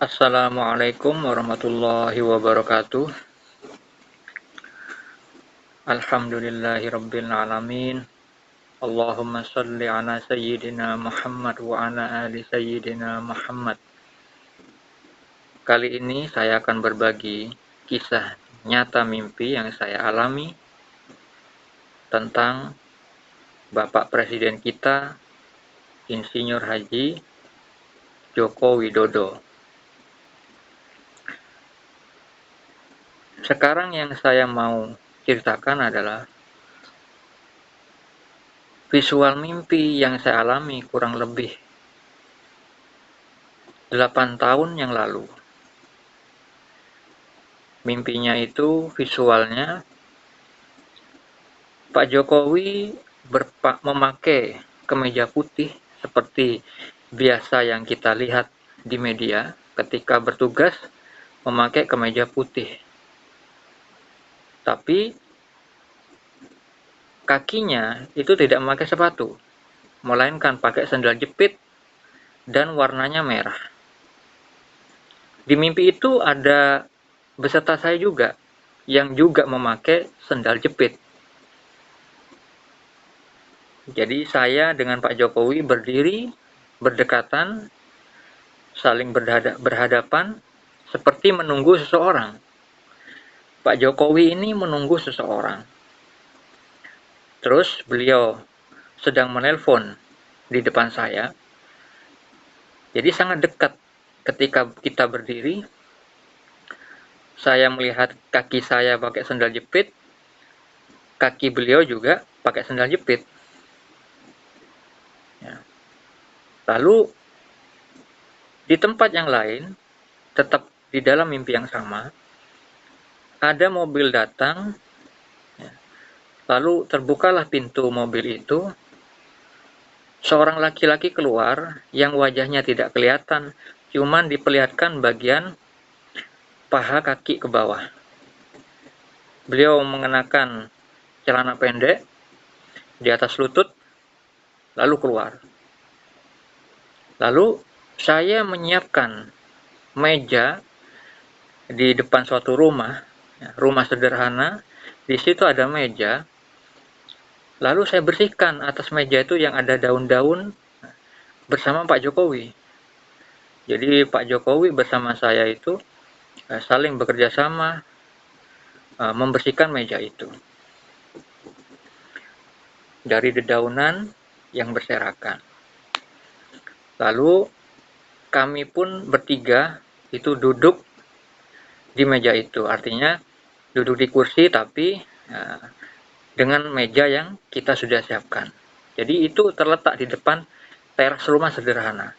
Assalamualaikum warahmatullahi wabarakatuh. Alhamdulillahirabbil alamin. Allahumma shalli ala sayyidina Muhammad wa ala ali sayyidina Muhammad. Kali ini saya akan berbagi kisah nyata mimpi yang saya alami tentang Bapak Presiden kita, Insinyur Haji Joko Widodo. Sekarang yang saya mau ceritakan adalah visual mimpi yang saya alami kurang lebih 8 tahun yang lalu. Mimpinya itu visualnya Pak Jokowi memakai kemeja putih seperti biasa yang kita lihat di media ketika bertugas memakai kemeja putih. Tapi kakinya itu tidak memakai sepatu, melainkan pakai sandal jepit dan warnanya merah. Di mimpi itu ada beserta saya juga yang juga memakai sandal jepit. Jadi saya dengan Pak Jokowi berdiri berdekatan, saling berhadapan seperti menunggu seseorang. Pak Jokowi ini menunggu seseorang. Terus beliau sedang menelpon di depan saya. Jadi sangat dekat ketika kita berdiri. Saya melihat kaki saya pakai sandal jepit, kaki beliau juga pakai sandal jepit. Ya. Lalu di tempat yang lain, tetap di dalam mimpi yang sama, ada mobil datang, ya. Lalu terbukalah pintu mobil itu, seorang laki-laki keluar yang wajahnya tidak kelihatan, cuman diperlihatkan bagian paha kaki ke bawah. Beliau mengenakan celana pendek di atas lutut, lalu keluar. Lalu saya menyiapkan meja di depan suatu rumah, rumah sederhana. Di situ ada meja. Lalu saya bersihkan atas meja itu yang ada daun-daun bersama Pak Jokowi. Jadi Pak Jokowi bersama saya itu saling bekerja sama membersihkan meja itu dari dedaunan yang berserakan. Lalu kami pun bertiga itu duduk di meja itu, artinya duduk di kursi tapi dengan meja yang kita sudah siapkan. Jadi itu terletak di depan teras rumah sederhana,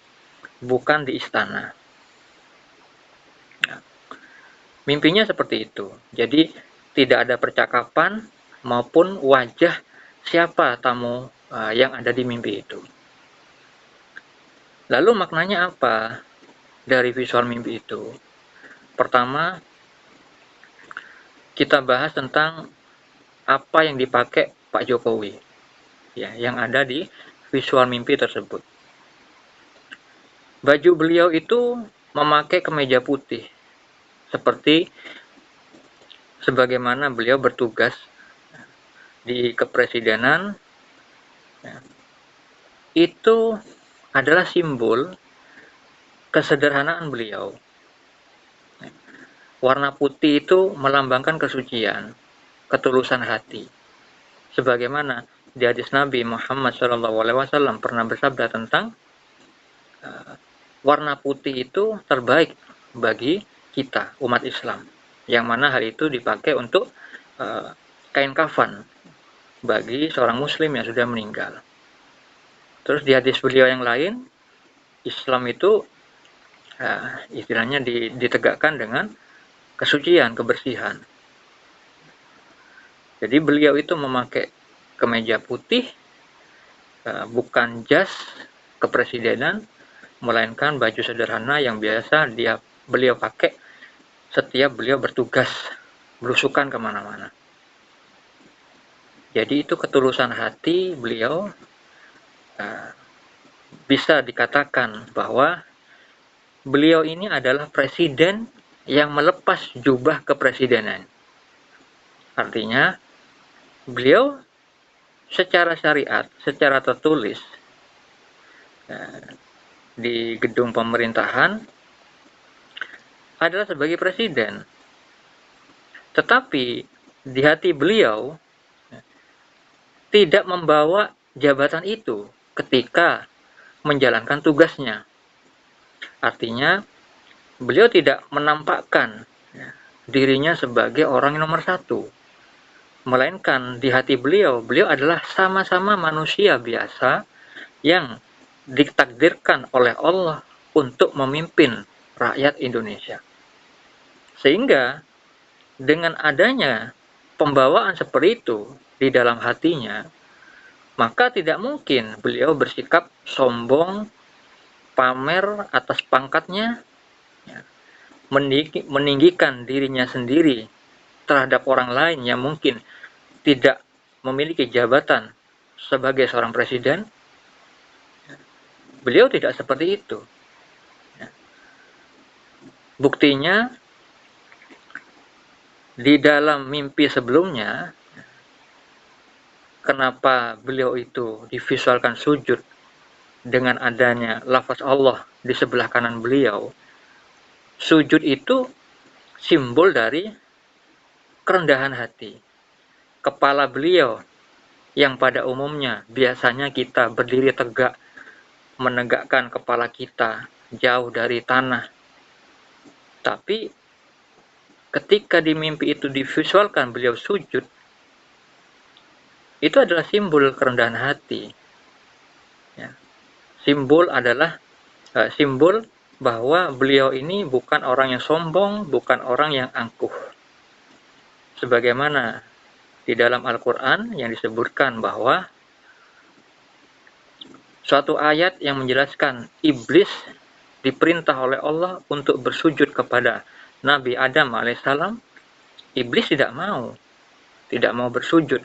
bukan di istana. Mimpinya seperti itu. Jadi tidak ada percakapan maupun wajah siapa tamu yang ada di mimpi itu. Lalu maknanya apa dari visual mimpi itu? Pertama, kita bahas tentang apa yang dipakai Pak Jokowi, ya, yang ada di visual mimpi tersebut. Baju beliau itu memakai kemeja putih, seperti sebagaimana beliau bertugas di kepresidenan. Ya, itu adalah simbol kesederhanaan beliau. Warna putih itu melambangkan kesucian, ketulusan hati. Sebagaimana di hadis Nabi Muhammad SAW pernah bersabda tentang warna putih itu terbaik bagi kita, umat Islam. Yang mana hal itu dipakai untuk kain kafan bagi seorang muslim yang sudah meninggal. Terus di hadis beliau yang lain, Islam itu istilahnya ditegakkan dengan kesucian, kebersihan. Jadi beliau itu memakai kemeja putih, bukan jas kepresidenan, melainkan baju sederhana yang biasa beliau pakai setiap beliau bertugas belusukan kemana-mana. Jadi itu ketulusan hati beliau, bisa dikatakan bahwa beliau ini adalah presiden yang melepas jubah kepresidenan. Artinya, beliau secara syariat, secara tertulis, di gedung pemerintahan adalah sebagai presiden. Tetapi di hati beliau tidak membawa jabatan itu ketika menjalankan tugasnya. Artinya, beliau tidak menampakkan dirinya sebagai orang yang nomor satu. Melainkan di hati beliau, beliau adalah sama-sama manusia biasa yang ditakdirkan oleh Allah untuk memimpin rakyat Indonesia. Sehingga dengan adanya pembawaan seperti itu di dalam hatinya, maka tidak mungkin beliau bersikap sombong, pamer atas pangkatnya, meninggikan dirinya sendiri terhadap orang lain yang mungkin tidak memiliki jabatan sebagai seorang presiden. Beliau tidak seperti itu. Buktinya, di dalam mimpi sebelumnya, kenapa beliau itu divisualkan sujud dengan adanya lafaz Allah di sebelah kanan beliau. Sujud itu simbol dari kerendahan hati. Kepala beliau yang pada umumnya biasanya kita berdiri tegak, menegakkan kepala kita jauh dari tanah. Tapi ketika di mimpi itu divisualkan beliau sujud, itu adalah simbol kerendahan hati. Ya. Simbol adalah simbol bahwa beliau ini bukan orang yang sombong, bukan orang yang angkuh. Sebagaimana di dalam Al-Quran yang disebutkan bahwa suatu ayat yang menjelaskan iblis diperintah oleh Allah untuk bersujud kepada Nabi Adam alaihissalam. Iblis tidak mau bersujud,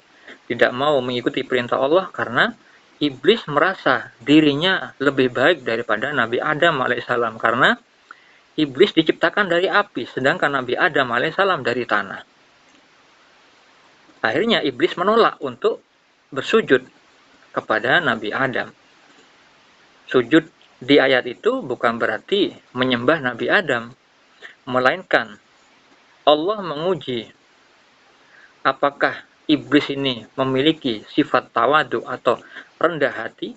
tidak mau mengikuti perintah Allah karena iblis merasa dirinya lebih baik daripada Nabi Adam alaihissalam, karena iblis diciptakan dari api, sedangkan Nabi Adam alaihissalam dari tanah. Akhirnya iblis menolak untuk bersujud kepada Nabi Adam. Sujud di ayat itu bukan berarti menyembah Nabi Adam, melainkan Allah menguji apakah iblis ini memiliki sifat tawadu atau rendah hati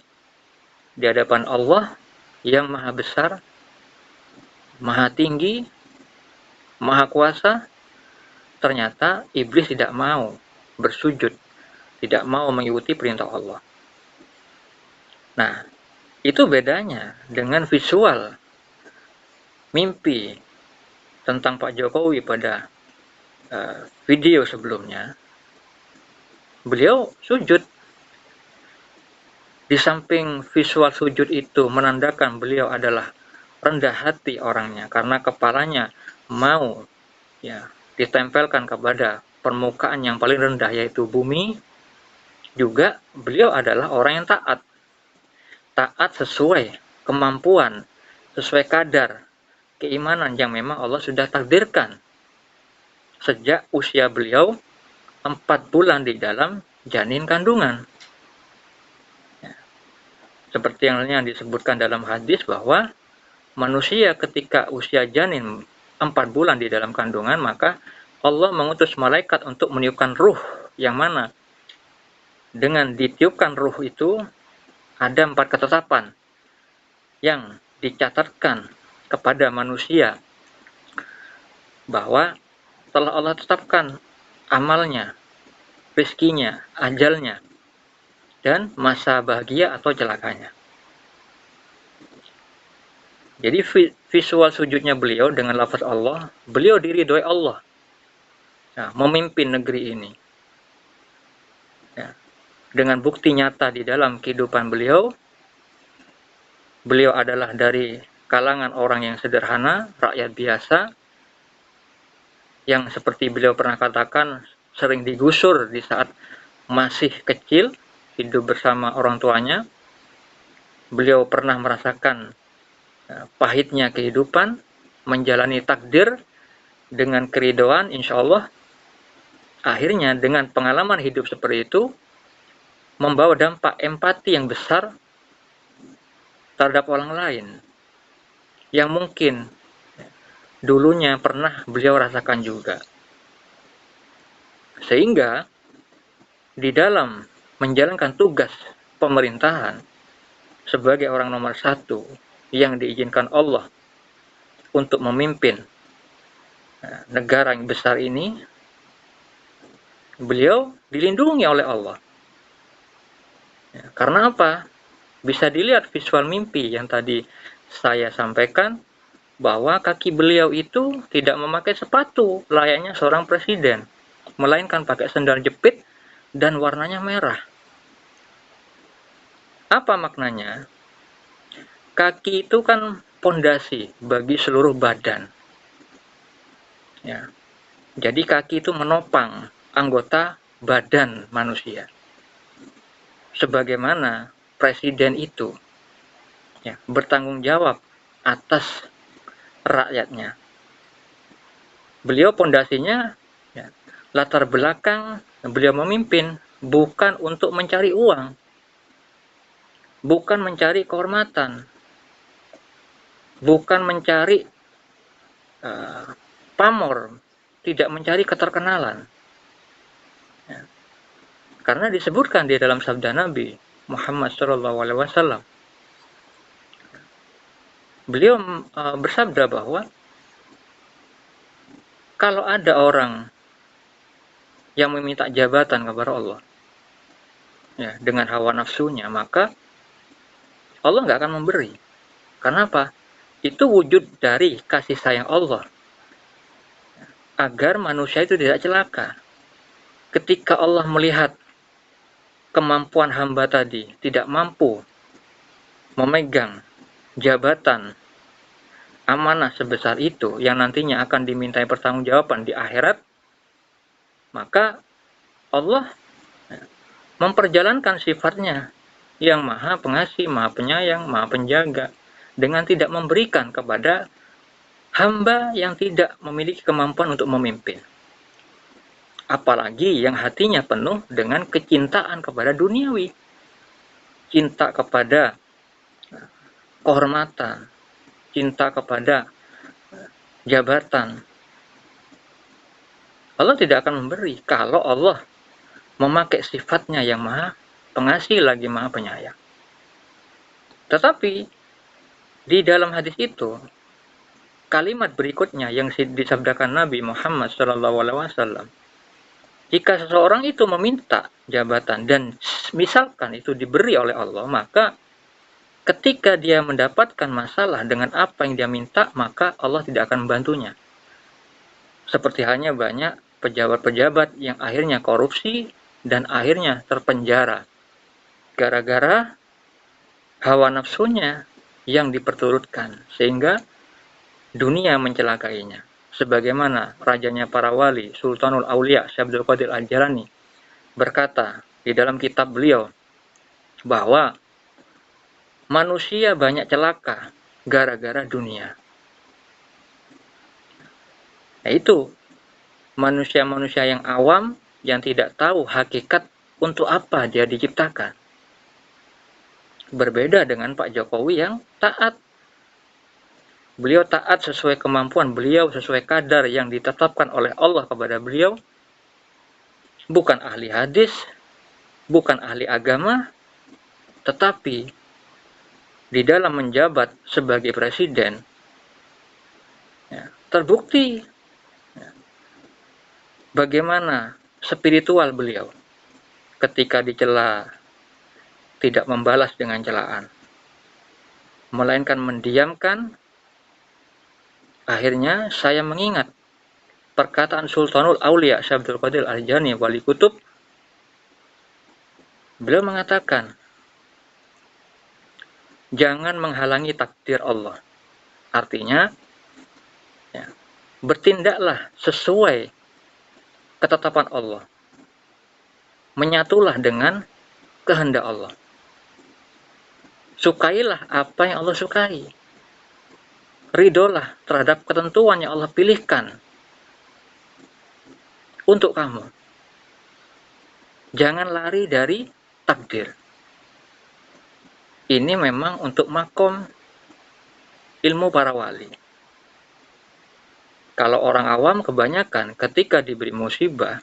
di hadapan Allah yang maha besar, maha tinggi, maha kuasa. Ternyata iblis tidak mau bersujud, tidak mau mengikuti perintah Allah. Nah, itu bedanya dengan visual mimpi tentang Pak Jokowi pada video sebelumnya. Beliau sujud. Di samping visual sujud itu menandakan beliau adalah rendah hati orangnya karena kepalanya mau ditempelkan kepada permukaan yang paling rendah yaitu bumi. Juga beliau adalah orang yang taat sesuai kemampuan, sesuai kadar keimanan yang memang Allah sudah takdirkan sejak usia beliau 4 bulan di dalam janin kandungan. Seperti yang disebutkan dalam hadis bahwa manusia ketika usia janin 4 bulan di dalam kandungan, maka Allah mengutus malaikat untuk meniupkan ruh, yang mana dengan ditiupkan ruh itu ada 4 ketetapan yang dicatatkan kepada manusia, bahwa telah Allah tetapkan amalnya, rezekinya, ajalnya, dan masa bahagia atau celakanya. Jadi visual sujudnya beliau dengan lafaz Allah, beliau diridhoi Allah, memimpin negeri ini. Dengan bukti nyata di dalam kehidupan beliau, beliau adalah dari kalangan orang yang sederhana, rakyat biasa, yang seperti beliau pernah katakan sering digusur di saat masih kecil, hidup bersama orang tuanya. Beliau pernah merasakan pahitnya kehidupan, menjalani takdir dengan keridhaan, insya Allah akhirnya dengan pengalaman hidup seperti itu membawa dampak empati yang besar terhadap orang lain yang mungkin dulunya pernah beliau rasakan juga. Sehingga di dalam menjalankan tugas pemerintahan sebagai orang nomor satu yang diizinkan Allah untuk memimpin negara yang besar ini, beliau dilindungi oleh Allah. Karena apa? Bisa dilihat visual mimpi yang tadi saya sampaikan, bahwa kaki beliau itu tidak memakai sepatu layaknya seorang presiden, melainkan pakai sandal jepit dan warnanya merah. Apa maknanya? Kaki itu kan pondasi bagi seluruh badan. Ya. Jadi kaki itu menopang anggota badan manusia. Sebagaimana presiden itu bertanggung jawab atas rakyatnya. Beliau pondasinya latar belakang beliau memimpin bukan untuk mencari uang, bukan mencari kehormatan, bukan mencari pamor, tidak mencari keterkenalan. Karena disebutkan di dalam sabda Nabi Muhammad SAW, beliau bersabda bahwa kalau ada orang yang meminta jabatan kepada Allah dengan hawa nafsunya, maka Allah nggak akan memberi. Karena apa? Itu wujud dari kasih sayang Allah agar manusia itu tidak celaka. Ketika Allah melihat kemampuan hamba tadi tidak mampu memegang jabatan amanah sebesar itu yang nantinya akan dimintai pertanggungjawaban di akhirat, maka Allah memperjalankan sifatnya yang maha pengasih, maha penyayang, maha penjaga dengan tidak memberikan kepada hamba yang tidak memiliki kemampuan untuk memimpin. Apalagi yang hatinya penuh dengan kecintaan kepada duniawi, cinta kepada kehormatan, cinta kepada jabatan. Allah tidak akan memberi kalau Allah memakai sifatnya yang maha pengasih lagi maha penyayang. Tetapi di dalam hadis itu, kalimat berikutnya yang disabdakan Nabi Muhammad SAW, jika seseorang itu meminta jabatan dan misalkan itu diberi oleh Allah, maka ketika dia mendapatkan masalah dengan apa yang dia minta, maka Allah tidak akan membantunya. Seperti halnya banyak pejabat-pejabat yang akhirnya korupsi dan akhirnya terpenjara gara-gara hawa nafsunya yang diperturutkan, sehingga dunia mencelakainya. Sebagaimana rajanya para wali, Sultanul Aulia, Syekh Abdul Qadir Al-Jilani berkata di dalam kitab beliau bahwa manusia banyak celaka gara-gara dunia. Nah, itu manusia-manusia yang awam yang tidak tahu hakikat untuk apa dia diciptakan. Berbeda dengan Pak Jokowi yang taat. Beliau taat sesuai kemampuan beliau, sesuai kadar yang ditetapkan oleh Allah kepada beliau. Bukan ahli hadis, bukan ahli agama, tetapi di dalam menjabat sebagai presiden, terbukti bagaimana spiritual beliau ketika dicela tidak membalas dengan celaan, melainkan mendiamkan. Akhirnya saya mengingat perkataan Sultanul Aulia Syekh Abdul Qadir Al-Jilani Wali Kutub. Beliau mengatakan, jangan menghalangi takdir Allah. Artinya, bertindaklah sesuai ketetapan Allah. Menyatulah dengan kehendak Allah. Sukailah apa yang Allah sukai. ridolah terhadap ketentuan yang Allah pilihkan untuk kamu. Jangan lari dari takdir. Ini memang untuk makom ilmu para wali. Kalau orang awam kebanyakan ketika diberi musibah,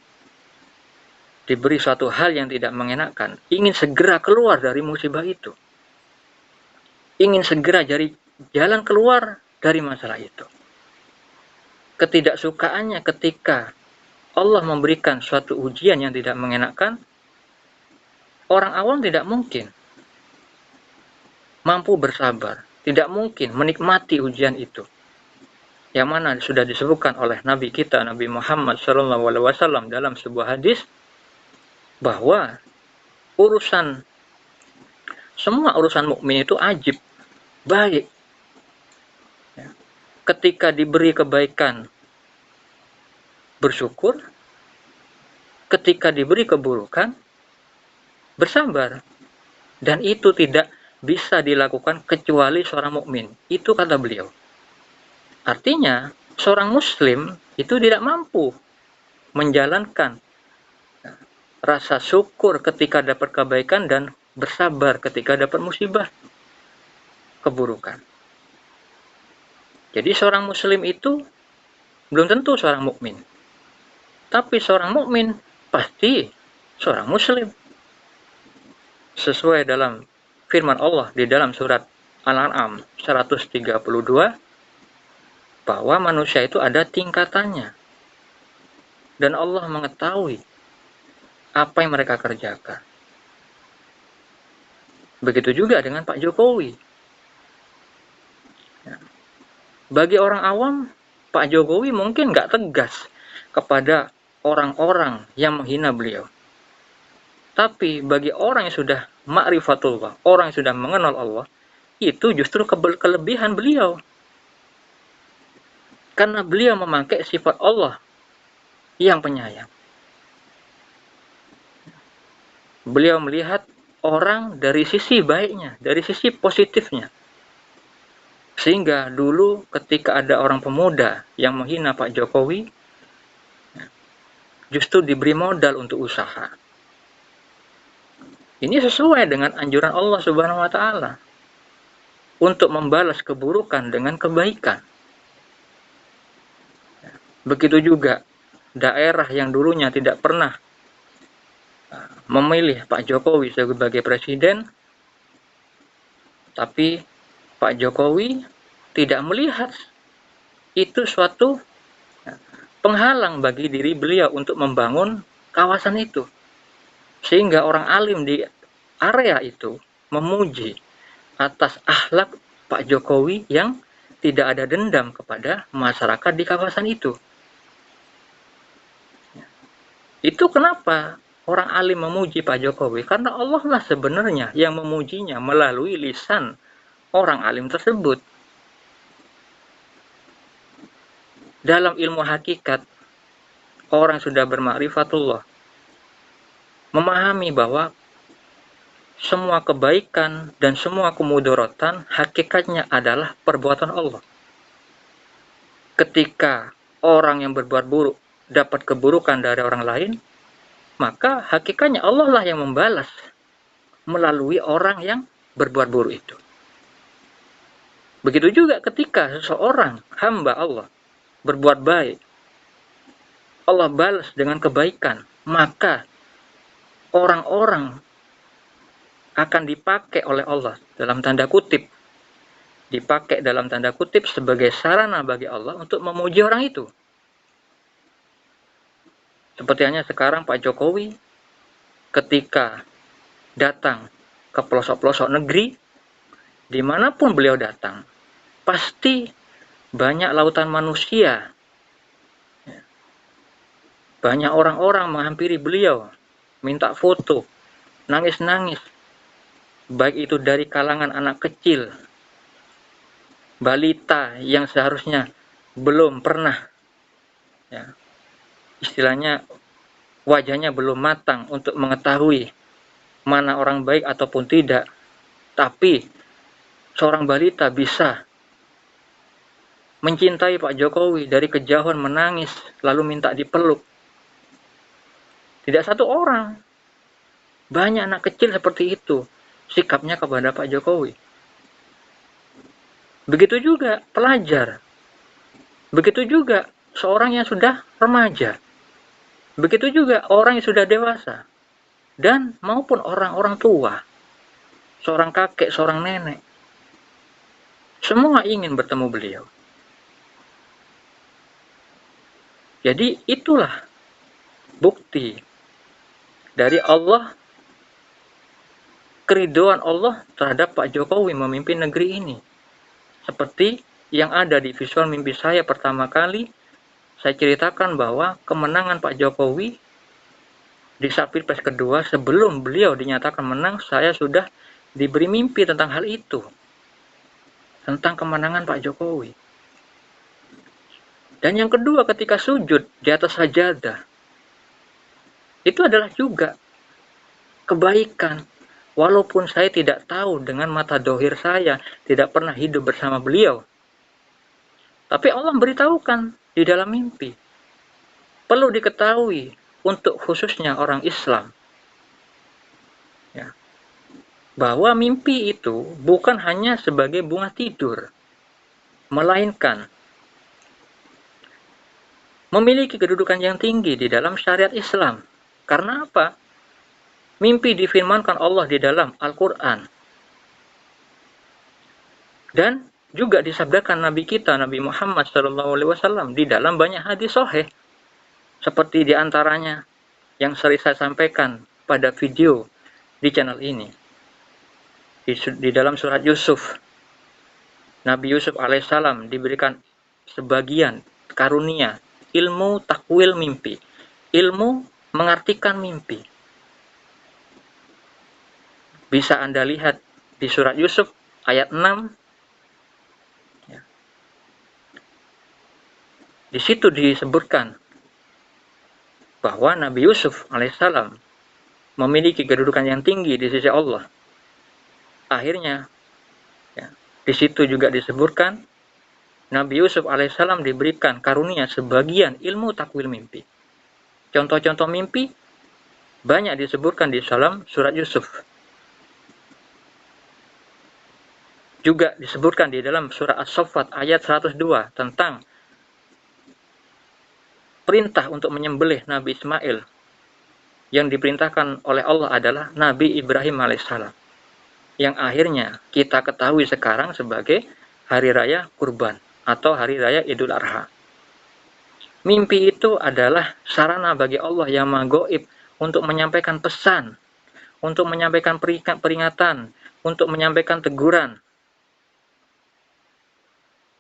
diberi suatu hal yang tidak mengenakan, ingin segera keluar dari musibah itu. Ingin segera cari jalan keluar dari masalah itu. Ketidaksukaannya ketika Allah memberikan suatu ujian yang tidak mengenakan, orang awam tidak mungkin mampu bersabar, tidak mungkin menikmati ujian itu. Yang mana sudah disebutkan oleh Nabi kita, Nabi Muhammad SAW dalam sebuah hadis, bahwa semua urusan mukmin itu ajib, baik. Ketika diberi kebaikan, bersyukur. Ketika diberi keburukan, bersabar. Dan itu tidak bisa dilakukan kecuali seorang mukmin. Itu kata beliau. Artinya, seorang muslim itu tidak mampu menjalankan rasa syukur ketika dapat kebaikan dan bersabar ketika dapat musibah, keburukan. Jadi seorang muslim itu belum tentu seorang mukmin. Tapi seorang mukmin pasti seorang muslim. Sesuai dalam firman Allah di dalam surat Al-An'am 132, bahwa manusia itu ada tingkatannya. Dan Allah mengetahui apa yang mereka kerjakan. Begitu juga dengan Pak Jokowi. Bagi orang awam, Pak Jokowi mungkin nggak tegas kepada orang-orang yang menghina beliau. Tapi bagi orang yang sudah ma'rifatullah, orang yang sudah mengenal Allah, itu justru kelebihan beliau. Karena beliau memakai sifat Allah yang penyayang. Beliau melihat orang dari sisi baiknya, dari sisi positifnya. Sehingga dulu ketika ada orang pemuda yang menghina Pak Jokowi, justru diberi modal untuk usaha. Ini sesuai dengan anjuran Allah Subhanahu wa Ta'ala untuk membalas keburukan dengan kebaikan. Begitu juga daerah yang dulunya tidak pernah memilih Pak Jokowi sebagai presiden, tapi Pak Jokowi tidak melihat itu suatu penghalang bagi diri beliau untuk membangun kawasan itu. Sehingga orang alim di area itu memuji atas akhlak Pak Jokowi yang tidak ada dendam kepada masyarakat di kawasan itu. Itu kenapa orang alim memuji Pak Jokowi? Karena Allah lah sebenarnya yang memujinya melalui lisan orang alim tersebut. Dalam ilmu hakikat, orang sudah bermakrifatullah memahami bahwa semua kebaikan dan semua kemudorotan hakikatnya adalah perbuatan Allah. Ketika orang yang berbuat buruk dapat keburukan dari orang lain, maka hakikatnya Allah lah yang membalas melalui orang yang berbuat buruk itu. Begitu juga ketika seseorang hamba Allah berbuat baik, Allah balas dengan kebaikan, maka orang-orang akan dipakai oleh Allah dalam tanda kutip, dipakai dalam tanda kutip sebagai sarana bagi Allah untuk memuji orang itu. Seperti halnya sekarang Pak Jokowi ketika datang ke pelosok-pelosok negeri, dimanapun beliau datang, pasti banyak lautan manusia, banyak orang-orang menghampiri beliau, minta foto, nangis-nangis, baik itu dari kalangan anak kecil, balita yang seharusnya belum pernah, ya, istilahnya wajahnya belum matang untuk mengetahui mana orang baik ataupun tidak, tapi seorang balita bisa mencintai Pak Jokowi, dari kejauhan menangis, lalu minta dipeluk. Tidak satu orang, banyak anak kecil seperti itu sikapnya kepada Pak Jokowi. Begitu juga pelajar, begitu juga seorang yang sudah remaja, begitu juga orang yang sudah dewasa, dan maupun orang-orang tua, seorang kakek, seorang nenek, semua ingin bertemu beliau. Jadi itulah bukti dari Allah, keridhaan Allah terhadap Pak Jokowi memimpin negeri ini. Seperti yang ada di visual mimpi saya pertama kali, saya ceritakan bahwa kemenangan Pak Jokowi di saat Pilpres kedua, sebelum beliau dinyatakan menang, saya sudah diberi mimpi tentang hal itu. Tentang kemenangan Pak Jokowi. Dan yang kedua, ketika sujud di atas sajadah, itu adalah juga kebaikan. Walaupun saya tidak tahu dengan mata dohir saya, tidak pernah hidup bersama beliau. Tapi Allah memberitahukan di dalam mimpi. Perlu diketahui untuk khususnya orang Islam, ya, bahwa mimpi itu bukan hanya sebagai bunga tidur, melainkan memiliki kedudukan yang tinggi di dalam syariat Islam. Karena apa? Mimpi difirmankan Allah di dalam Al-Quran. Dan juga disabdakan Nabi kita, Nabi Muhammad SAW, di dalam banyak hadis sahih. Seperti diantaranya yang sering saya sampaikan pada video di channel ini. Di dalam surat Yusuf, Nabi Yusuf alaihissalam diberikan sebagian karunia ilmu takwil mimpi, ilmu mengartikan mimpi. Bisa Anda lihat di surat Yusuf ayat 6. Ya. Di situ disebutkan bahwa Nabi Yusuf alaihissalam memiliki kedudukan yang tinggi di sisi Allah. Akhirnya, ya, di situ juga disebutkan Nabi Yusuf alaihissalam diberikan karunia sebagian ilmu takwil mimpi. Contoh-contoh mimpi banyak disebutkan di dalam surat Yusuf. Juga disebutkan di dalam surah As-Saffat ayat 102 tentang perintah untuk menyembelih Nabi Ismail. Yang diperintahkan oleh Allah adalah Nabi Ibrahim alaihissalam, yang akhirnya kita ketahui sekarang sebagai Hari Raya Kurban atau Hari Raya Idul Adha. Mimpi itu adalah sarana bagi Allah yang Maha Gaib untuk menyampaikan pesan, untuk menyampaikan peringatan, untuk menyampaikan teguran.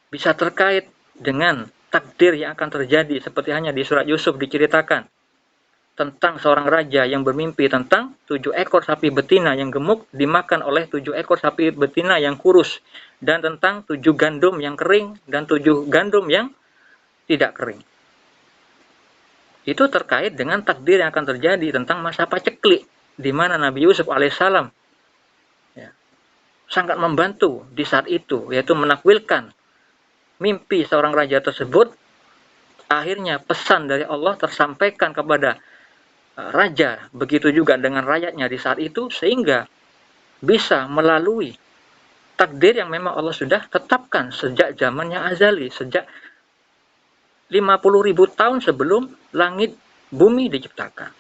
Bisa terkait dengan takdir yang akan terjadi, seperti hanya di surat Yusuf diceritakan tentang seorang raja yang bermimpi tentang 7 ekor sapi betina yang gemuk dimakan oleh 7 ekor sapi betina yang kurus, dan tentang 7 gandum yang kering dan 7 gandum yang tidak kering. Itu terkait dengan takdir yang akan terjadi tentang masa paceklik, di mana Nabi Yusuf alaihissalam, ya, sangat membantu di saat itu, yaitu menakwilkan mimpi seorang raja tersebut. Akhirnya pesan dari Allah tersampaikan kepada raja, begitu juga dengan rakyatnya di saat itu, sehingga bisa melalui takdir yang memang Allah sudah tetapkan sejak zaman yang azali, sejak 50.000 tahun sebelum langit bumi diciptakan.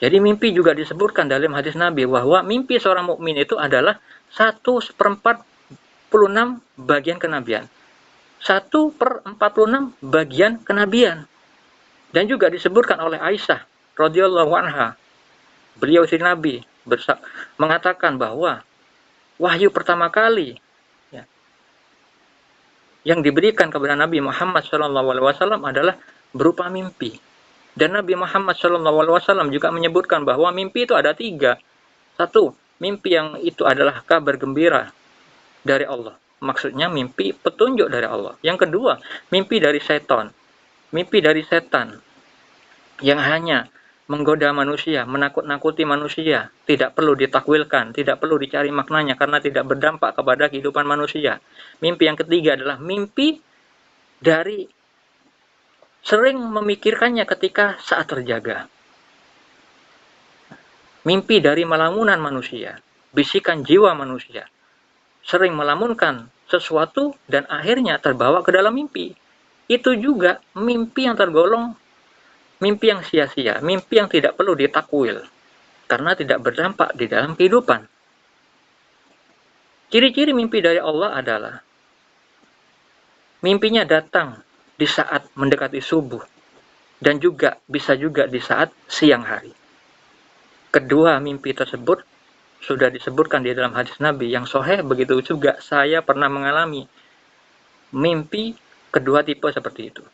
Jadi mimpi juga disebutkan dalam hadis Nabi bahwa mimpi seorang mukmin itu adalah 1/46 bagian kenabian. 1/46 bagian kenabian. Dan juga disebutkan oleh Aisyah radhiyallahu anha, beliau si Nabi mengatakan bahwa wahyu pertama kali, ya, yang diberikan kepada Nabi Muhammad SAW adalah berupa mimpi. Dan Nabi Muhammad SAW juga menyebutkan bahwa mimpi itu ada 3. 1, mimpi yang itu adalah kabar gembira dari Allah. Maksudnya mimpi petunjuk dari Allah. Yang kedua, mimpi dari setan. Mimpi dari setan yang hanya menggoda manusia, menakut-nakuti manusia, tidak perlu ditakwilkan, tidak perlu dicari maknanya karena tidak berdampak kepada kehidupan manusia. Mimpi yang ketiga adalah mimpi dari sering memikirkannya ketika saat terjaga. Mimpi dari melamunan manusia, bisikan jiwa manusia, sering melamunkan sesuatu dan akhirnya terbawa ke dalam mimpi. Itu juga mimpi yang tergolong mimpi yang sia-sia, mimpi yang tidak perlu ditakwil, karena tidak berdampak di dalam kehidupan. Ciri-ciri mimpi dari Allah adalah mimpinya datang di saat mendekati subuh, dan juga bisa juga di saat siang hari. Kedua mimpi tersebut sudah disebutkan di dalam hadis Nabi yang sahih, begitu juga saya pernah mengalami mimpi kedua tipe seperti itu.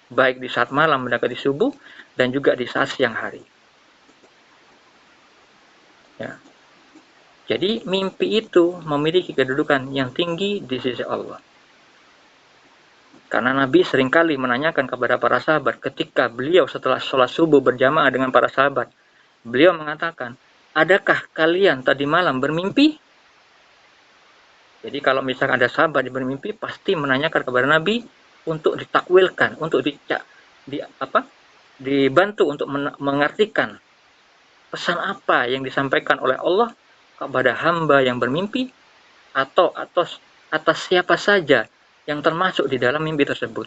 Baik di saat malam mendekati subuh dan juga di saat siang hari. Ya. Jadi mimpi itu memiliki kedudukan yang tinggi di sisi Allah. Karena Nabi seringkali menanyakan kepada para sahabat ketika beliau setelah sholat subuh berjamaah dengan para sahabat. Beliau mengatakan, adakah kalian tadi malam bermimpi? Jadi kalau misalkan ada sahabat yang bermimpi, pasti menanyakan kepada Nabi untuk ditakwilkan, untuk dibantu untuk mengartikan pesan apa yang disampaikan oleh Allah kepada hamba yang bermimpi, atau atas siapa saja yang termasuk di dalam mimpi tersebut.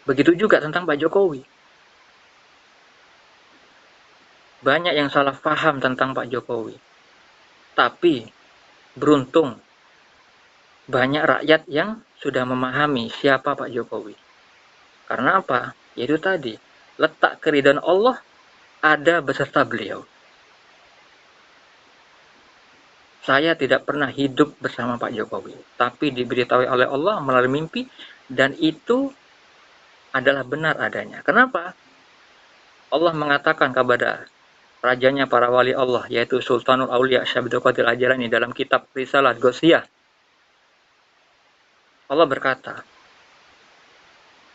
Begitu juga tentang Pak Jokowi. Banyak yang salah paham tentang Pak Jokowi. Tapi beruntung banyak rakyat yang sudah memahami siapa Pak Jokowi. Karena apa? Yaitu tadi, letak keridhaan Allah ada beserta beliau. Saya tidak pernah hidup bersama Pak Jokowi, tapi diberitahu oleh Allah melalui mimpi, dan itu adalah benar adanya. Kenapa? Allah mengatakan kepada rajanya para wali Allah, yaitu Sultanul Aulia Syekh Abdul Qadir Al-Jailani dalam kitab Risalah Ghausiyah. Allah berkata,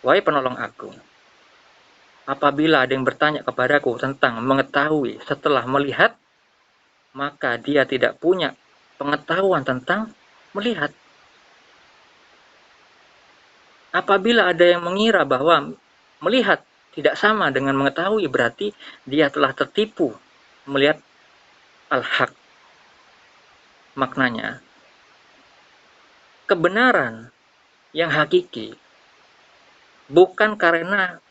wahai penolong agung, apabila ada yang bertanya kepadaku tentang mengetahui setelah melihat, maka dia tidak punya pengetahuan tentang melihat. Apabila ada yang mengira bahwa melihat tidak sama dengan mengetahui, berarti dia telah tertipu melihat al-haq. Maknanya, kebenaran yang hakiki bukan karena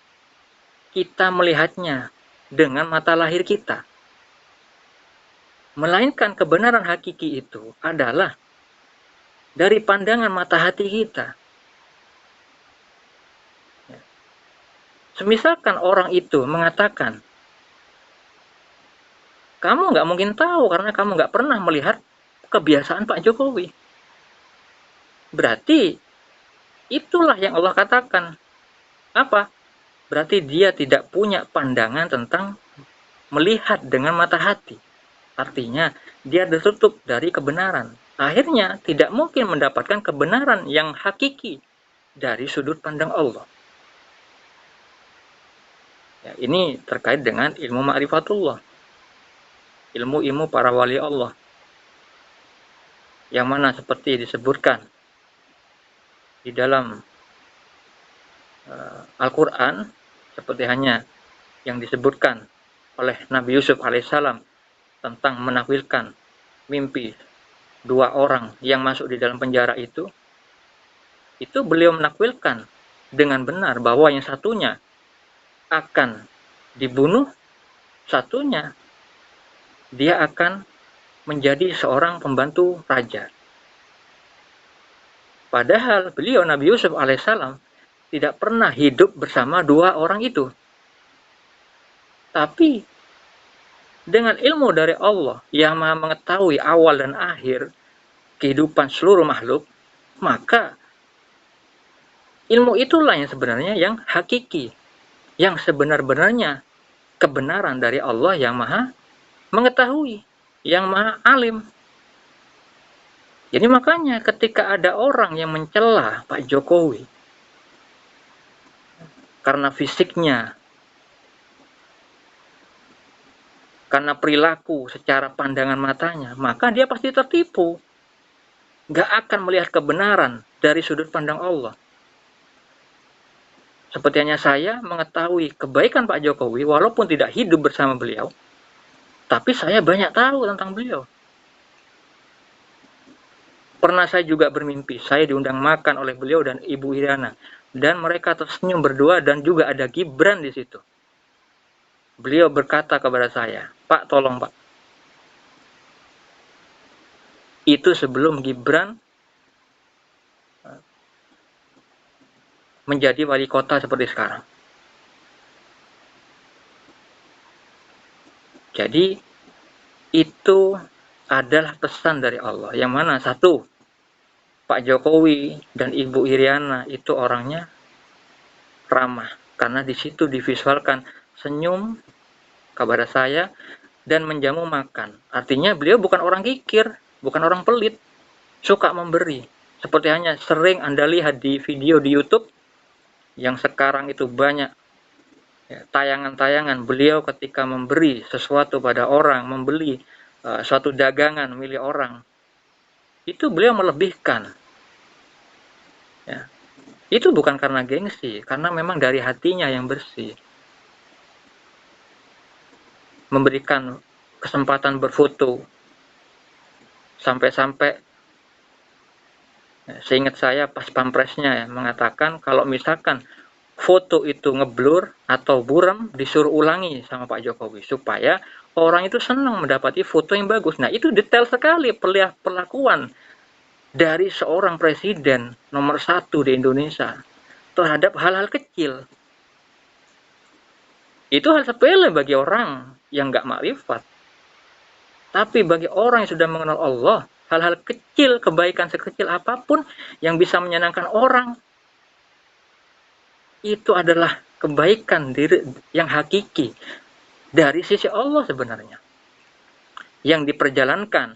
kita melihatnya dengan mata lahir kita, melainkan kebenaran hakiki itu adalah dari pandangan mata hati kita. Semisalkan orang itu mengatakan, kamu nggak mungkin tahu karena kamu nggak pernah melihat kebiasaan Pak Jokowi. Berarti itulah yang Allah katakan. Apa? Berarti dia tidak punya pandangan tentang melihat dengan mata hati. Artinya dia tertutup dari kebenaran. Akhirnya tidak mungkin mendapatkan kebenaran yang hakiki dari sudut pandang Allah. Ya, ini terkait dengan ilmu ma'rifatullah, ilmu-ilmu para wali Allah, yang mana seperti disebutkan di dalam Al-Quran, seperti hanya yang disebutkan oleh Nabi Yusuf alaihissalam tentang menakwilkan mimpi dua orang yang masuk di dalam penjara itu beliau menakwilkan dengan benar bahwa yang satunya akan dibunuh, satunya dia akan menjadi seorang pembantu raja. Padahal beliau Nabi Yusuf alaihissalam tidak pernah hidup bersama dua orang itu. Tapi dengan ilmu dari Allah yang Maha mengetahui awal dan akhir kehidupan seluruh makhluk, maka ilmu itulah yang sebenarnya yang hakiki, yang sebenar-benarnya kebenaran dari Allah yang Maha mengetahui, yang Maha alim. Jadi makanya ketika ada orang yang mencela Pak Jokowi, karena fisiknya, karena perilaku secara pandangan matanya, maka dia pasti tertipu. Nggak akan melihat kebenaran dari sudut pandang Allah. Seperti hanya saya mengetahui kebaikan Pak Jokowi, walaupun tidak hidup bersama beliau, tapi saya banyak tahu tentang beliau. Pernah saya juga bermimpi, saya diundang makan oleh beliau dan Ibu Iriana. Dan mereka tersenyum berdua dan juga ada Gibran di situ. Beliau berkata kepada saya, Pak tolong Pak. Itu sebelum Gibran menjadi wali kota seperti sekarang. Jadi itu adalah pesan dari Allah. Yang mana? Satu, Pak Jokowi dan Ibu Iriana itu orangnya ramah. Karena di situ divisualkan senyum kepada saya dan menjamu makan. Artinya beliau bukan orang kikir, bukan orang pelit, suka memberi. Seperti hanya sering Anda lihat di video di YouTube yang sekarang itu banyak tayangan-tayangan beliau ketika memberi sesuatu pada orang, membeli suatu dagangan milik orang. Itu beliau melebihkan. Ya. Itu bukan karena gengsi, karena memang dari hatinya yang bersih. Memberikan kesempatan berfoto. Sampai-sampai seingat saya pas pampresnya mengatakan kalau misalkan foto itu ngeblur atau buram disuruh ulangi sama Pak Jokowi supaya orang itu senang mendapati foto yang bagus. Nah, itu detail sekali perlakuan dari seorang presiden nomor 1 di Indonesia terhadap hal-hal kecil. Itu hal sepele bagi orang yang nggak makrifat. Tapi bagi orang yang sudah mengenal Allah, hal-hal kecil, kebaikan sekecil apapun yang bisa menyenangkan orang, itu adalah kebaikan diri yang hakiki dari sisi Allah sebenarnya. Yang diperjalankan,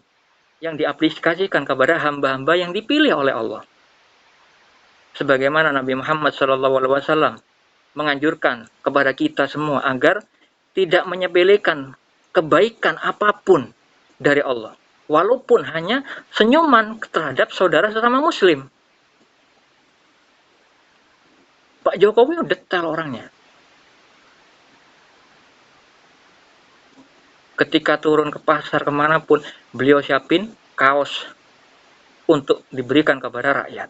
yang diaplikasikan kepada hamba-hamba yang dipilih oleh Allah. Sebagaimana Nabi Muhammad SAW menganjurkan kepada kita semua agar tidak menyepelekan kebaikan apapun dari Allah. Walaupun hanya senyuman terhadap saudara sesama muslim. Pak Jokowi detail orangnya. Ketika turun ke pasar kemanapun, beliau siapin kaos untuk diberikan kepada rakyat.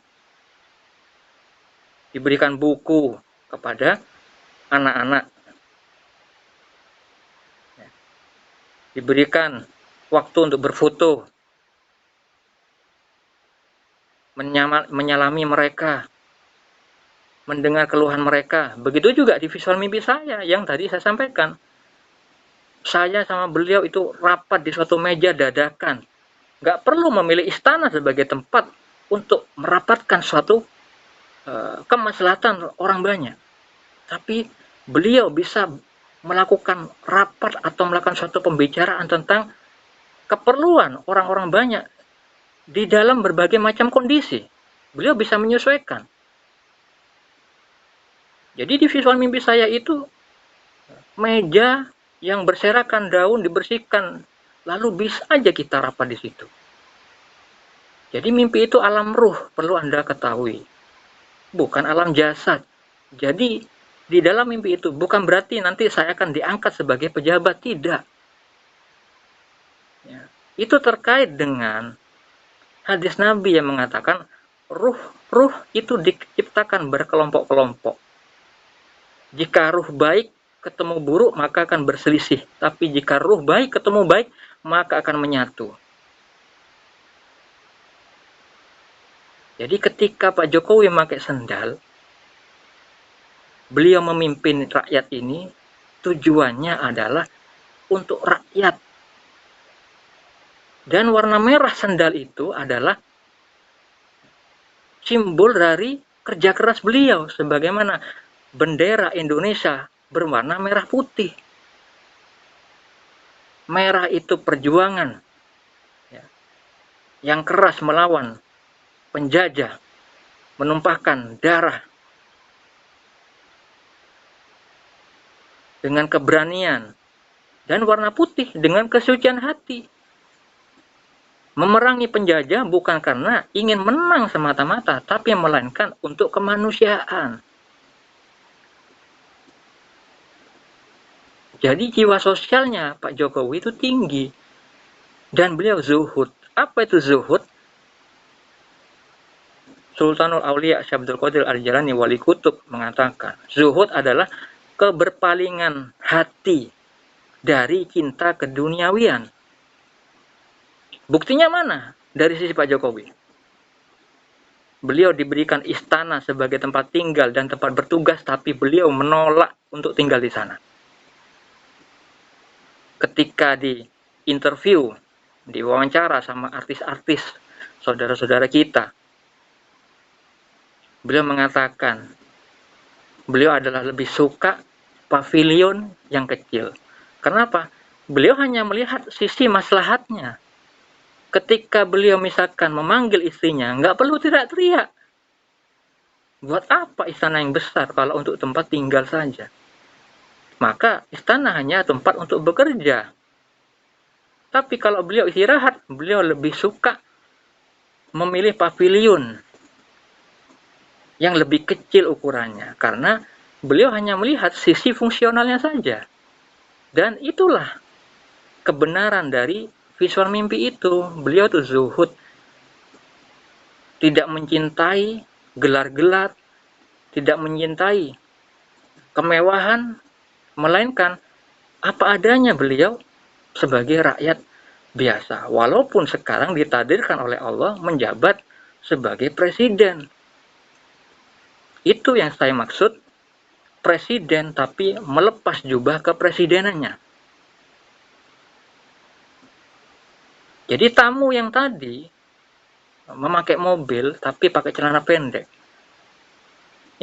Diberikan buku kepada anak-anak. Diberikan waktu untuk berfoto. Menyalami mereka. Mendengar keluhan mereka. Begitu juga di visual mimpi saya yang tadi saya sampaikan. Saya sama beliau itu rapat di suatu meja dadakan. Nggak perlu memilih istana sebagai tempat untuk merapatkan suatu kemaslahatan orang banyak. Tapi beliau bisa melakukan rapat atau melakukan suatu pembicaraan tentang keperluan orang-orang banyak di dalam berbagai macam kondisi. Beliau bisa menyesuaikan. Jadi di visual mimpi saya itu meja yang berserakan daun dibersihkan, lalu bisa aja kita rapat di situ. Jadi mimpi itu alam ruh, perlu Anda ketahui. Bukan alam jasad. Jadi di dalam mimpi itu bukan berarti nanti saya akan diangkat sebagai pejabat, tidak. Ya. Itu terkait dengan hadis Nabi yang mengatakan ruh itu diciptakan berkelompok-kelompok. Jika ruh baik ketemu buruk maka akan berselisih, tapi jika ruh baik ketemu baik maka akan menyatu. Jadi ketika Pak Jokowi memakai sendal, beliau memimpin rakyat ini tujuannya adalah untuk rakyat. Dan warna merah sendal itu adalah simbol dari kerja keras beliau, sebagaimana bendera Indonesia berwarna merah putih. Merah itu perjuangan yang keras melawan penjajah, menumpahkan darah. dengan keberanian, dan warna putih dengan kesucian hati. Memerangi penjajah bukan karena ingin menang semata-mata, tapi melainkan untuk kemanusiaan. Jadi jiwa sosialnya Pak Jokowi itu tinggi. Dan beliau zuhud. Apa itu zuhud? Sultanul Aulia Syekh Abdul Qadir Al-Jilani Wali Kutub mengatakan, zuhud adalah keberpalingan hati dari cinta keduniawian. Buktinya mana? Dari sisi Pak Jokowi. Beliau diberikan istana sebagai tempat tinggal dan tempat bertugas, tapi beliau menolak untuk tinggal di sana. Ketika di interview, diwawancara sama artis-artis, saudara-saudara kita, beliau mengatakan, beliau adalah lebih suka pavilion yang kecil. Kenapa? Beliau hanya melihat sisi maslahatnya. Ketika beliau misalkan memanggil istrinya, nggak perlu teriak-teriak. Buat apa istana yang besar kalau untuk tempat tinggal saja? Maka istana hanya tempat untuk bekerja. Tapi kalau beliau istirahat, beliau lebih suka memilih pavilion yang lebih kecil ukurannya. Karena beliau hanya melihat sisi fungsionalnya saja. Dan itulah kebenaran dari visual mimpi itu. Beliau tuh zuhud. Tidak mencintai gelar-gelar, tidak mencintai kemewahan, melainkan apa adanya beliau sebagai rakyat biasa. Walaupun sekarang ditakdirkan oleh Allah menjabat sebagai presiden. Itu yang saya maksud, presiden tapi melepas jubah kepresidenannya. Jadi tamu yang tadi memakai mobil tapi pakai celana pendek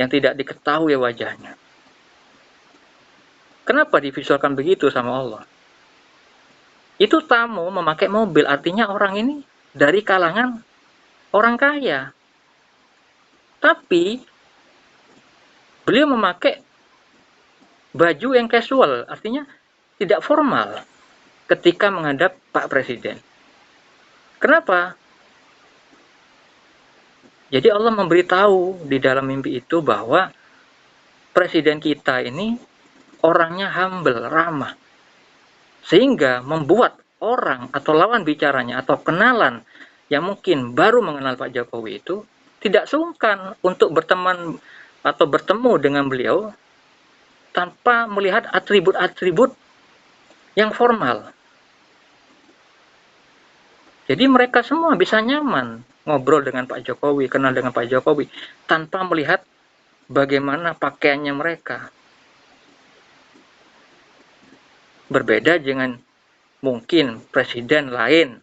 yang tidak diketahui wajahnya. Kenapa divisualkan begitu sama Allah? Itu tamu memakai mobil, artinya orang ini dari kalangan orang kaya. Tapi beliau memakai baju yang casual, artinya tidak formal ketika menghadap Pak Presiden. Kenapa? Jadi Allah memberitahu di dalam mimpi itu bahwa presiden kita ini orangnya humble, ramah. Sehingga membuat orang atau lawan bicaranya atau kenalan yang mungkin baru mengenal Pak Jokowi itu tidak sungkan untuk berteman atau bertemu dengan beliau tanpa melihat atribut-atribut yang formal. Jadi mereka semua bisa nyaman ngobrol dengan Pak Jokowi, kenal dengan Pak Jokowi, tanpa melihat bagaimana pakaiannya mereka. Berbeda dengan mungkin presiden lain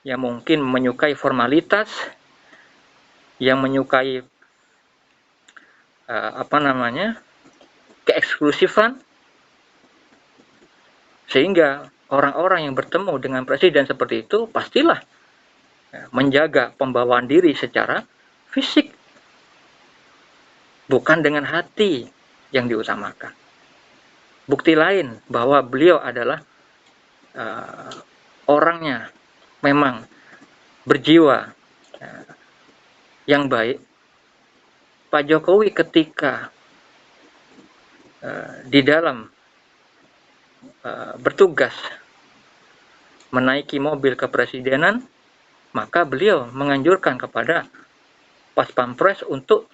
yang mungkin menyukai formalitas, yang menyukai keeksklusifan, sehingga orang-orang yang bertemu dengan presiden seperti itu pastilah menjaga pembawaan diri secara fisik, bukan dengan hati yang diutamakan. Bukti lain bahwa beliau adalah orangnya memang berjiwa yang baik. Pak Jokowi ketika di dalam bertugas menaiki mobil kepresidenan, maka beliau menganjurkan kepada Pas Pampres untuk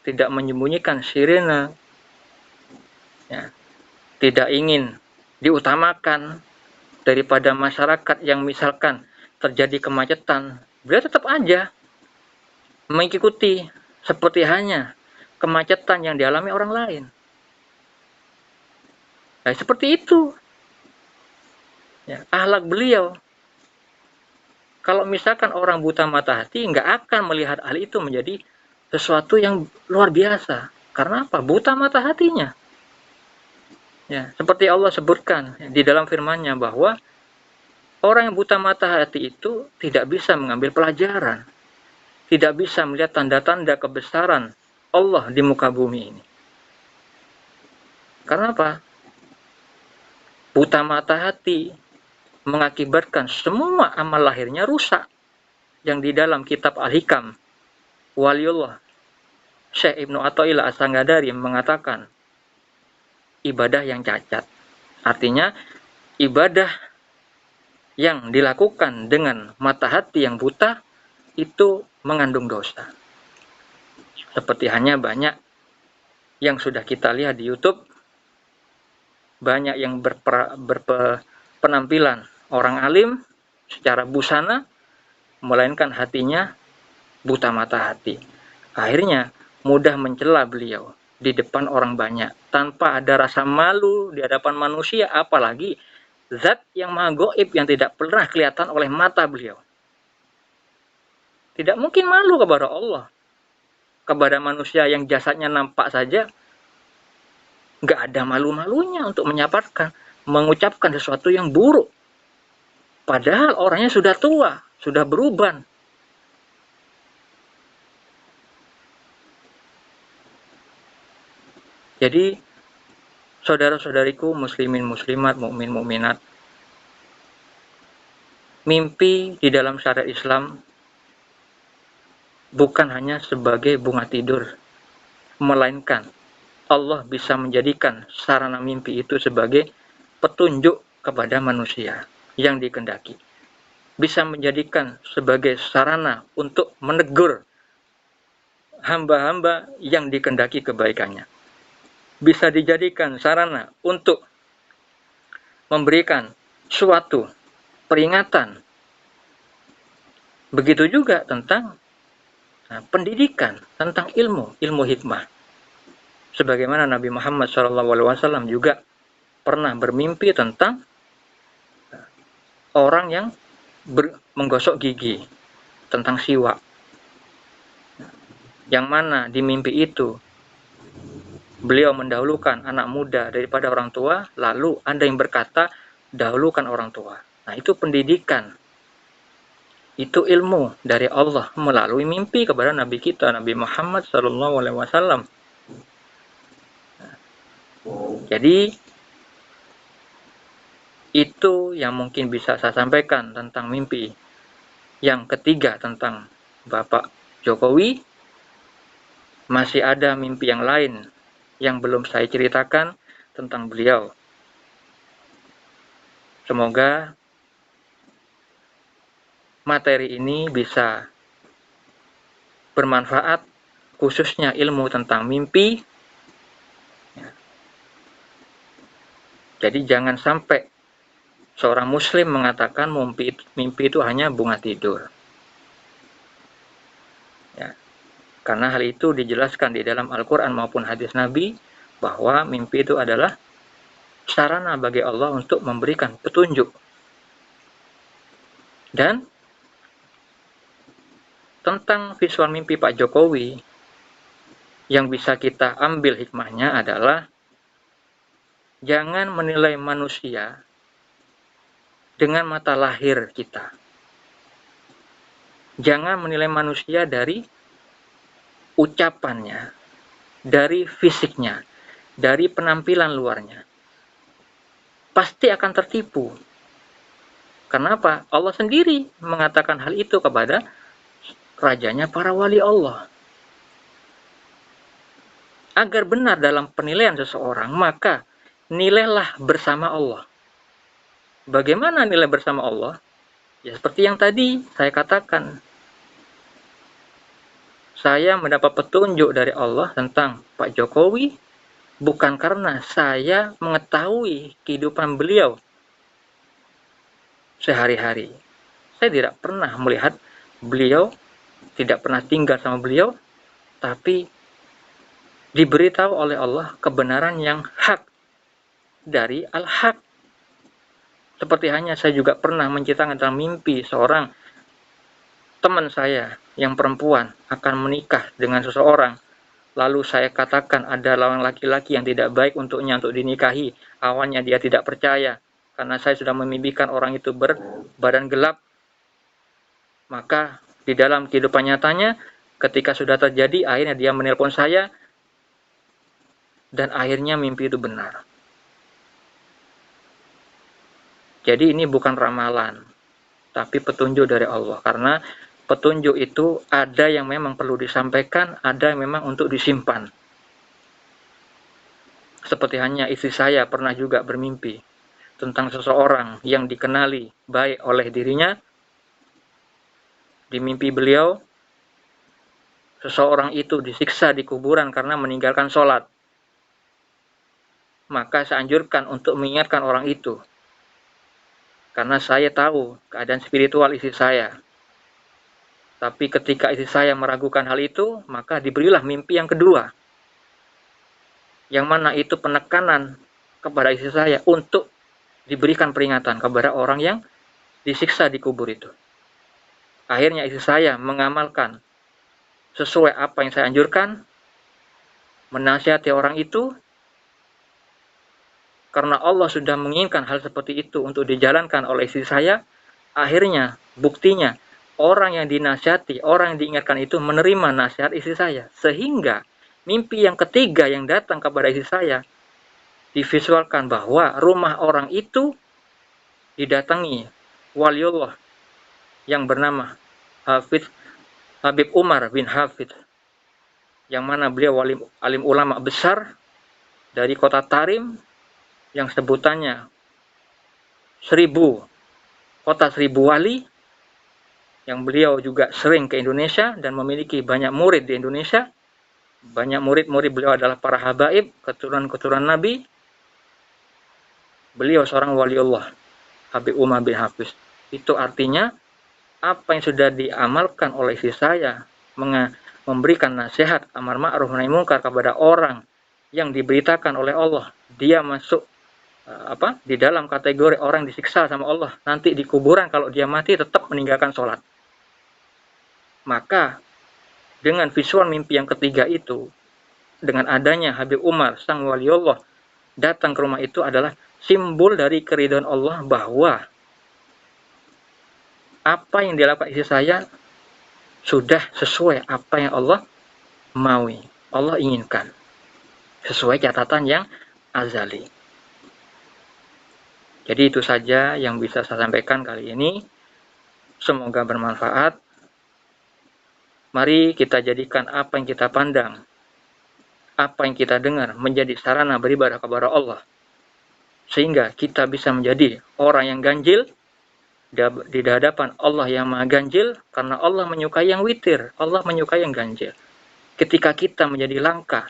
tidak menyembunyikan sirene, ya, tidak ingin diutamakan daripada masyarakat yang misalkan terjadi kemacetan. Beliau tetap aja mengikuti seperti hanya kemacetan yang dialami orang lain. Nah, seperti itu ya, akhlak beliau. Kalau misalkan orang buta mata hati nggak akan melihat hal itu menjadi sesuatu yang luar biasa. Karena apa? Buta mata hatinya. Ya, seperti Allah sebutkan di dalam firman-Nya bahwa orang yang buta mata hati itu tidak bisa mengambil pelajaran, tidak bisa melihat tanda-tanda kebesaran Allah di muka bumi ini. Karena apa? buta mata hati, mengakibatkan semua amal lahirnya rusak. Yang di dalam kitab Al-Hikam, Waliullah Syekh Ibnu Athaillah As-Sanggadari mengatakan, ibadah yang cacat. Artinya, ibadah yang dilakukan dengan mata hati yang buta, itu mengandung dosa. Seperti hanya banyak yang sudah kita lihat di YouTube, banyak yang berpenampilan orang alim secara busana, melainkan hatinya buta mata hati. Akhirnya mudah mencela beliau di depan orang banyak tanpa ada rasa malu di hadapan manusia, apalagi zat yang maha gaib yang tidak pernah kelihatan oleh mata beliau. Tidak mungkin malu kepada Allah. Kepada manusia yang jasadnya nampak saja, nggak ada malu-malunya untuk mengucapkan sesuatu yang buruk. Padahal orangnya sudah tua, sudah beruban. Jadi, saudara-saudariku muslimin muslimat, mukmin mukminat, mimpi di dalam syariat Islam bukan hanya sebagai bunga tidur, melainkan Allah bisa menjadikan sarana mimpi itu sebagai petunjuk kepada manusia yang dikehendaki. Bisa menjadikan sebagai sarana untuk menegur hamba-hamba yang dikehendaki kebaikannya. Bisa dijadikan sarana untuk memberikan suatu peringatan. Begitu juga tentang pendidikan, tentang ilmu hikmah. Sebagaimana Nabi Muhammad SAW juga pernah bermimpi tentang orang yang menggosok gigi, tentang siwak. Yang mana di mimpi itu beliau mendahulukan anak muda daripada orang tua, lalu ada yang berkata, dahulukan orang tua. Nah, itu pendidikan. Itu ilmu dari Allah melalui mimpi kepada Nabi kita, Nabi Muhammad SAW. Jadi, itu yang mungkin bisa saya sampaikan tentang mimpi. Yang ketiga tentang Bapak Jokowi, masih ada mimpi yang lain yang belum saya ceritakan tentang beliau. Semoga materi ini bisa bermanfaat, khususnya ilmu tentang mimpi. Jadi jangan sampai seorang muslim mengatakan mimpi itu hanya bunga tidur. Ya. Karena hal itu dijelaskan di dalam Al-Quran maupun hadis Nabi, bahwa mimpi itu adalah sarana bagi Allah untuk memberikan petunjuk. Dan tentang visual mimpi Pak Jokowi, yang bisa kita ambil hikmahnya adalah jangan menilai manusia dengan mata lahir kita. Jangan menilai manusia dari ucapannya, dari fisiknya, dari penampilan luarnya. Pasti akan tertipu. Kenapa? Allah sendiri mengatakan hal itu kepada rajanya para wali Allah. Agar benar dalam penilaian seseorang, maka nilailah bersama Allah. Bagaimana nilai bersama Allah? Ya seperti yang tadi saya katakan. Saya mendapat petunjuk dari Allah tentang Pak Jokowi bukan karena saya mengetahui kehidupan beliau sehari-hari. Saya tidak pernah melihat beliau, tidak pernah tinggal sama beliau, tapi diberitahu oleh Allah kebenaran yang hak dari al-haq. Seperti hanya saya juga pernah menceritakan tentang mimpi seorang teman saya yang perempuan akan menikah dengan seseorang. Lalu saya katakan ada lawan laki-laki yang tidak baik untuknya untuk dinikahi. Awalnya dia tidak percaya karena saya sudah memimpikan orang itu berbadan gelap. Maka di dalam kehidupan nyatanya ketika sudah terjadi, akhirnya dia menelpon saya dan akhirnya mimpi itu benar. Jadi ini bukan ramalan, tapi petunjuk dari Allah. Karena petunjuk itu ada yang memang perlu disampaikan, ada yang memang untuk disimpan. Seperti hanya istri saya pernah juga bermimpi tentang seseorang yang dikenali baik oleh dirinya. Di mimpi beliau, seseorang itu disiksa di kuburan karena meninggalkan sholat. Maka saya anjurkan untuk mengingatkan orang itu. Karena saya tahu keadaan spiritual istri saya. Tapi ketika istri saya meragukan hal itu, maka diberilah mimpi yang kedua. Yang mana itu penekanan kepada istri saya untuk diberikan peringatan kepada orang yang disiksa di kubur itu. Akhirnya istri saya mengamalkan sesuai apa yang saya anjurkan, menasihati orang itu, karena Allah sudah menginginkan hal seperti itu untuk dijalankan oleh istri saya. Akhirnya, buktinya, orang yang dinasihati, orang yang diingatkan itu menerima nasihat istri saya. Sehingga mimpi yang ketiga yang datang kepada istri saya, divisualkan bahwa rumah orang itu didatangi waliullah yang bernama Habib Umar bin Hafidh, yang mana beliau alim ulama besar dari kota Tarim, yang sebutannya kota 1000 wali, yang beliau juga sering ke Indonesia dan memiliki banyak murid di Indonesia. Banyak murid-murid beliau adalah para habaib, keturunan-keturunan Nabi. Beliau seorang waliullah, Habib Umar bin Hafiz. Itu artinya apa yang sudah diamalkan oleh istri saya, memberikan nasihat amar ma'ruf nahi munkar kepada orang yang diberitakan oleh Allah, dia masuk di dalam kategori orang disiksa sama Allah nanti di kuburan kalau dia mati tetap meninggalkan sholat. Maka dengan visual mimpi yang ketiga itu, dengan adanya Habib Umar sang waliullah datang ke rumah itu adalah simbol dari keridhaan Allah bahwa apa yang dilakukan istri saya sudah sesuai apa yang Allah maui, Allah inginkan, sesuai catatan yang azali. Jadi itu saja yang bisa saya sampaikan kali ini. Semoga bermanfaat. Mari kita jadikan apa yang kita pandang, apa yang kita dengar menjadi sarana beribadah kepada Allah. Sehingga kita bisa menjadi orang yang ganjil di hadapan Allah yang maha ganjil, karena Allah menyukai yang witir, Allah menyukai yang ganjil. Ketika kita menjadi langka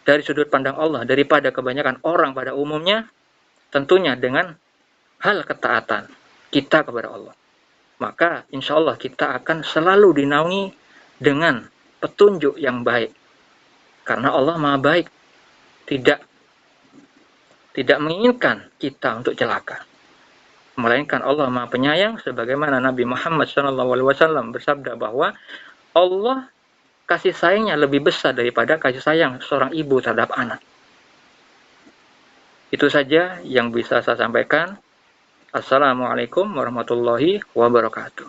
dari sudut pandang Allah daripada kebanyakan orang pada umumnya, tentunya dengan hal ketaatan kita kepada Allah, maka insya Allah kita akan selalu dinaungi dengan petunjuk yang baik. Karena Allah maha baik, tidak menginginkan kita untuk celaka. Melainkan Allah maha penyayang, sebagaimana Nabi Muhammad SAW bersabda bahwa Allah kasih sayangnya lebih besar daripada kasih sayang seorang ibu terhadap anak. Itu saja yang bisa saya sampaikan. Assalamualaikum warahmatullahi wabarakatuh.